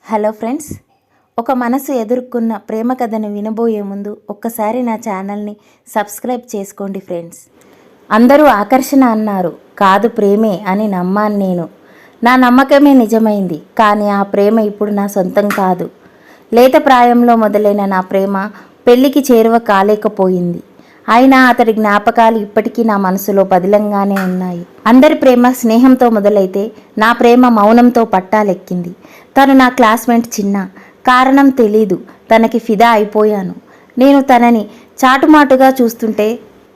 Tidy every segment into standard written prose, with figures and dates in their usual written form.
Hello friends, ఒక మనసు ఎదుర్కొన్న ప్రేమ కథను వినబోయే ముందు ఒక్కసారి నా ఛానల్ని సబ్స్క్రైబ్ చేసుకోండి ఫ్రెండ్స్. అందరూ ఆకర్షణ అన్నారు, కాదు ప్రేమే అని నమ్మాను నేను. నా నమ్మకమే నిజమైంది. కానీ ఆ ప్రేమ ఇప్పుడు నా సొంతం కాదు. లేత ప్రాయంలో మొదలైన నా ప్రేమ పెళ్లికి చేరువ కాలేకపోయింది. అయినా అతడి జ్ఞాపకాలు ఇప్పటికీ నా మనసులో పదిలంగానే ఉన్నాయి. అందరి ప్రేమ స్నేహంతో మొదలైతే నా ప్రేమ మౌనంతో పట్టాలెక్కింది. తను నా క్లాస్మేట్ చిన్న. కారణం తెలీదు, తనకి ఫిదా అయిపోయాను. నేను తనని చాటుమాటుగా చూస్తుంటే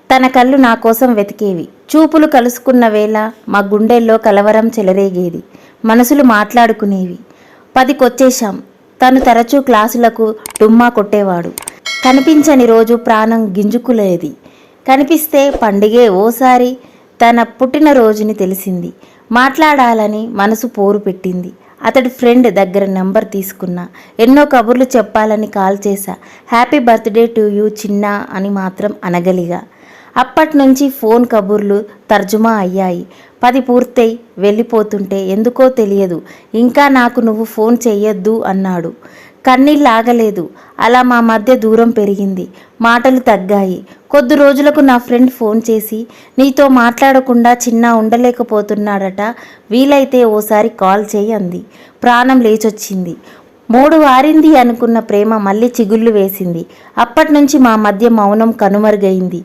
తన కళ్ళు నా కోసం వెతికేవి. చూపులు కలుసుకున్న వేళ మా గుండెల్లో కలవరం చెలరేగేది. మనసులు మాట్లాడుకునేవి. 10కొచ్చేశాం. తను తరచూ క్లాసులకు డుమ్మా కొట్టేవాడు. కనిపించని రోజు ప్రాణం గింజుకులేది. కనిపిస్తే పండుగే. ఓసారి తన పుట్టినరోజుని తెలిసింది. మాట్లాడాలని మనసు పోరు పెట్టింది. అతడి ఫ్రెండ్ దగ్గర నెంబర్ తీసుకున్నా. ఎన్నో కబుర్లు చెప్పాలని కాల్ చేశా. హ్యాపీ బర్త్డే టు యూ చిన్నా అని మాత్రం అనగలిగా. అప్పట్నుంచి ఫోన్ కబుర్లు తర్జుమా అయ్యాయి. 10 పూర్తయి వెళ్ళిపోతుంటే ఎందుకో తెలియదు ఇంకా నాకు నువ్వు ఫోన్ చెయ్యొద్దు అన్నాడు. కన్నీళ్ళాగలేదు. అలా మా మధ్య దూరం పెరిగింది. మాటలు తగ్గాయి. కొద్ది రోజులకు నా ఫ్రెండ్ ఫోన్ చేసి నీతో మాట్లాడకుండా చిన్న ఉండలేకపోతున్నాడట, వీలైతే ఓసారి కాల్ చేయి అంది. ప్రాణం లేచొచ్చింది. 3 వారింది అనుకున్న ప్రేమ మళ్ళీ చిగుళ్ళు వేసింది. అప్పట్నుంచి మా మధ్య మౌనం కనుమరుగైంది.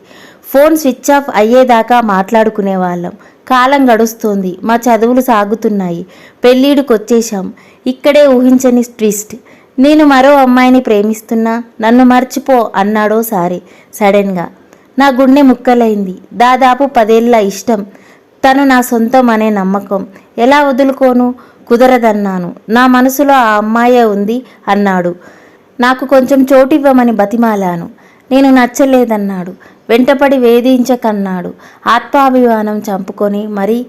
ఫోన్ స్విచ్ ఆఫ్ అయ్యేదాకా మాట్లాడుకునేవాళ్ళం. కాలం గడుస్తోంది. మా చదువులు సాగుతున్నాయి. పెళ్ళిడుకొచ్చేశాం. ఇక్కడే ఊహించని ట్విస్ట్. నేను మరో అమ్మాయిని ప్రేమిస్తున్నా, నన్ను మర్చిపో అన్నాడోసారి సడన్గా. నా గుండె ముక్కలైంది. దాదాపు 10 ఏళ్ల ఇష్టం. తను నా సొంతం అనే నమ్మకం. ఎలా వదులుకోను? కుదరదన్నాను. నా మనసులో ఆ అమ్మాయే ఉంది అన్నాడు. నాకు కొంచెం చోటివ్వమని బతిమాలాను. నేను నచ్చలేదన్నాడు. వెంటపడి వేధించకన్నాడు. ఆత్మాభిమానం చంపుకొని మరి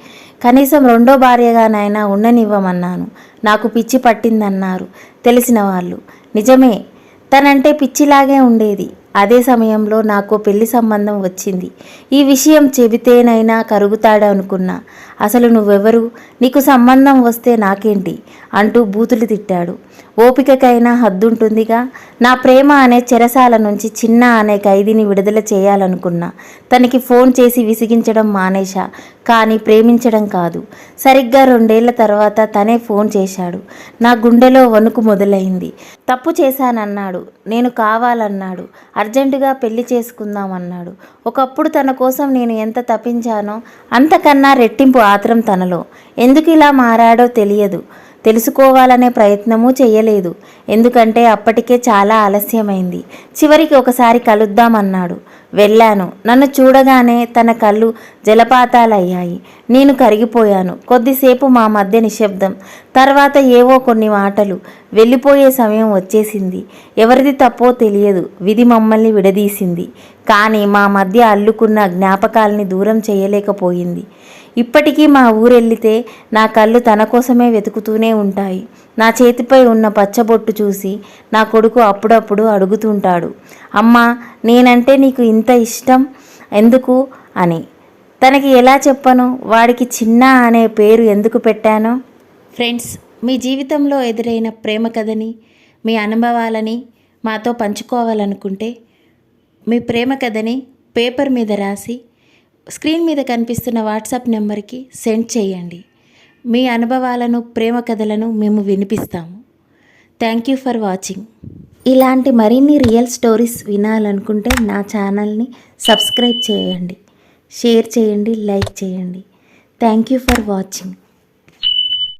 కనీసం 2వ భార్యగానైనా ఉండనివ్వమన్నాను. నాకు పిచ్చి పట్టిందన్నారు తెలిసిన వాళ్ళు. నిజమే, తనంటే పిచ్చిలాగే ఉండేది. అదే సమయంలో నాకు పెళ్లి సంబంధం వచ్చింది. ఈ విషయం చెబితేనైనా కరుగుతాడనుకున్నా. అసలు నువ్వెవరు? నీకు సంబంధం వస్తే నాకేంటి అంటూ బూతులు తిట్టాడు. ఓపికకైనా హద్దుంటుందిగా. నా ప్రేమ అనే చెరసాల నుంచి చిన్న అనే ఖైదీని విడుదల చేయాలనుకున్నా. తనకి ఫోన్ చేసి విసిగించడం మానేశా. కానీ ప్రేమించడం కాదు. సరిగ్గా 2 ఏళ్ల తర్వాత తనే ఫోన్ చేశాడు. నా గుండెలో వణుకు మొదలైంది. తప్పు చేశానన్నాడు. నేను కావాలన్నాడు. అర్జెంటుగా పెళ్లి చేసుకుందామన్నాడు. ఒకప్పుడు తన కోసం నేను ఎంత తప్పించానో అంతకన్నా రెట్టింపు ఆత్రం తనలో. ఎందుకు ఇలా మారాడో తెలియదు. తెలుసుకోవాలనే ప్రయత్నమూ చెయ్యలేదు. ఎందుకంటే అప్పటికే చాలా ఆలస్యమైంది. చివరికి ఒకసారి కలుద్దామన్నాడు. వెళ్ళాను. నన్ను చూడగానే తన కళ్ళు జలపాతాలయ్యాయి. నేను కరిగిపోయాను. కొద్దిసేపు మా మధ్య నిశ్శబ్దం. తర్వాత ఏవో కొన్ని మాటలు. వెళ్ళిపోయే సమయం వచ్చేసింది. ఎవరిది తప్పో తెలియదు. విధి మమ్మల్ని విడదీసింది. కానీ మా మధ్య అల్లుకున్న జ్ఞాపకాల్ని దూరం చేయలేకపోయింది. ఇప్పటికీ మా ఊరెళ్ళితే నా కళ్ళు తన కోసమే వెతుకుతూనే ఉంటాయి. నా చేతిపై ఉన్న పచ్చబొట్టు చూసి నా కొడుకు అప్పుడప్పుడు అడుగుతుంటాడు, అమ్మా నేనంటే నీకు ఇంత ఇష్టం ఎందుకు అని. తనకి ఎలా చెప్పను? వాడికి చిన్న అనే పేరు ఎందుకు పెట్టానో. ఫ్రెండ్స్, మీ జీవితంలో ఎదురైన ప్రేమ కథని, మీ అనుభవాలని మాతో పంచుకోవాలనుకుంటే మీ ప్రేమ కథని పేపర్ మీద రాసి స్క్రీన్ మీద కనిపిస్తున్న వాట్సాప్ నెంబర్కి సెండ్ చేయండి. మీ అనుభవాలను, ప్రేమ కథలను మేము వినిపిస్తాము. Thank you for watching. ఇలాంటి మరిన్ని రియల్ స్టోరీస్ వినాలనుకుంటే నా ఛానల్ని సబ్స్క్రైబ్ చేయండి, షేర్ చేయండి, లైక్ చేయండి. Thank you for watching.